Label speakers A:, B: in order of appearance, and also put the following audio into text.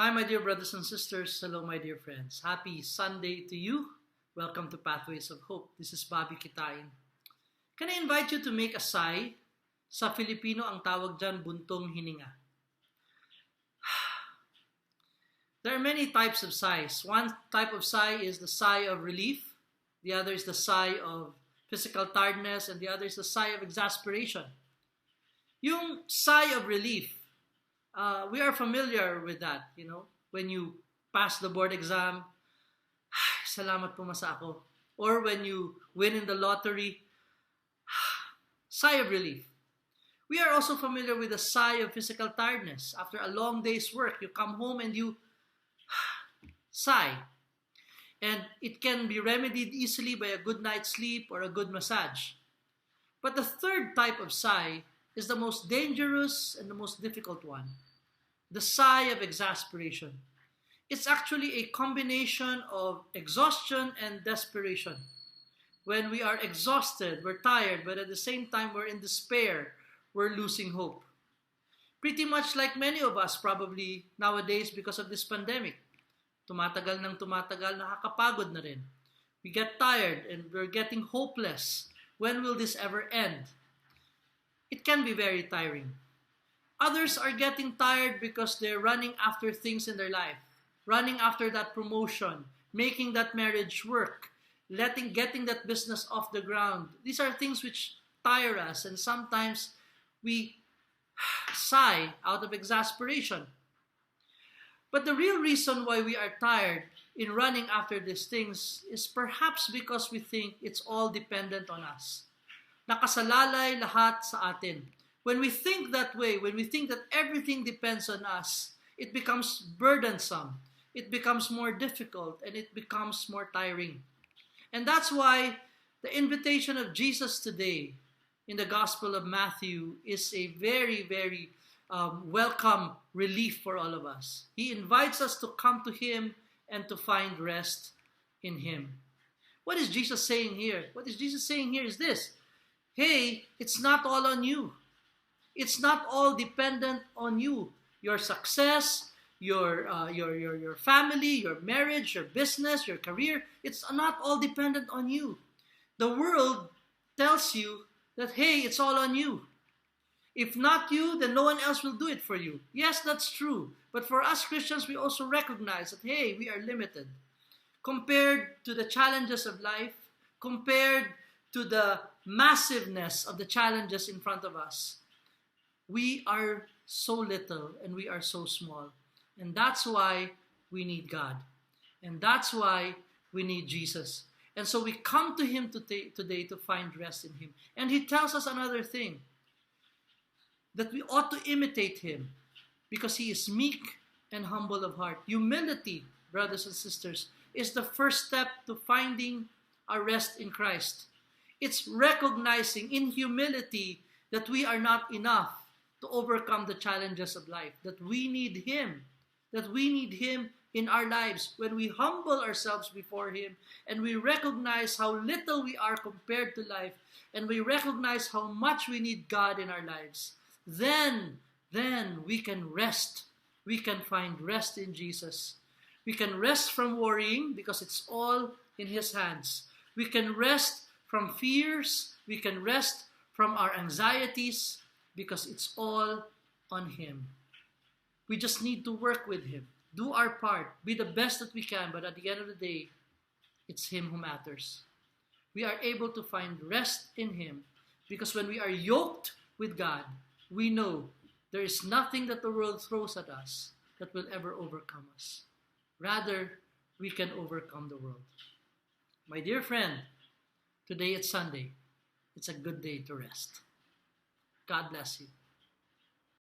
A: Hi, my dear brothers and sisters. Hello, my dear friends. Happy Sunday to you. Welcome to Pathways of Hope. This is Bobby Quitain. Can I invite you to make a sigh? Sa Filipino, ang tawag dyan, buntong hininga. There are many types of sighs. One type of sigh is the sigh of relief. The other is the sigh of physical tiredness. And the other is the sigh of exasperation. Yung sigh of relief, we are familiar with that, when you pass the board exam, salamat pumasa ako. Or when you win in the lottery, sigh of relief. We are also familiar with the sigh of physical tiredness. After a long day's work, you come home and you sigh. And it can be remedied easily by a good night's sleep or a good massage. But the third type of sigh is the most dangerous and the most difficult one. The sigh of exasperation. It's actually a combination of exhaustion and desperation. When we are exhausted, we're tired, but at the same time we're in despair, we're losing hope. Pretty much like many of us probably nowadays because of this pandemic. Tumatagal ng tumatagal, nakakapagod na rin. We get tired and we're getting hopeless. When will this ever end? It can be very tiring. Others are getting tired because they're running after things in their life, running after that promotion, making that marriage work, getting that business off the ground. These are things which tire us, and sometimes we sigh out of exasperation. But the real reason why we are tired in running after these things is perhaps because we think it's all dependent on us. Nakasalalay lahat sa atin. When we think that way, when we think that everything depends on us, it becomes burdensome, it becomes more difficult, and it becomes more tiring. And that's why the invitation of Jesus today in the Gospel of Matthew is a very, very welcome relief for all of us. He invites us to come to Him and to find rest in Him. What is Jesus saying here? What is Jesus saying here is this. Hey, it's not all on you. It's not all dependent on you. Your success, your family, your marriage, your business, your career, it's not all dependent on you. The world tells you that, hey, it's all on you. If not you, then no one else will do it for you. Yes, that's true. But for us Christians, we also recognize that, hey, we are limited. Compared to the challenges of life, compared to the massiveness of the challenges in front of us, we are so little and we are so small. And that's why we need God. And that's why we need Jesus. And so we come to Him today to find rest in Him. And He tells us another thing, that we ought to imitate Him because He is meek and humble of heart. Humility, brothers and sisters, is the first step to finding our rest in Christ. It's recognizing in humility that we are not enough to overcome the challenges of life, that we need Him in our lives. When we humble ourselves before Him and we recognize how little we are compared to life, and we recognize how much we need God in our lives, then we can rest. We can find rest in Jesus. We can rest from worrying because it's all in His hands. We can rest from fears. We can rest from our anxieties because it's all on Him. We just need to work with Him, do our part, be the best that we can, but at the end of the day, it's Him who matters. We are able to find rest in Him because when we are yoked with God, we know there is nothing that the world throws at us that will ever overcome us. Rather, we can overcome the world. My dear friend, today it's Sunday. It's a good day to rest. God bless you.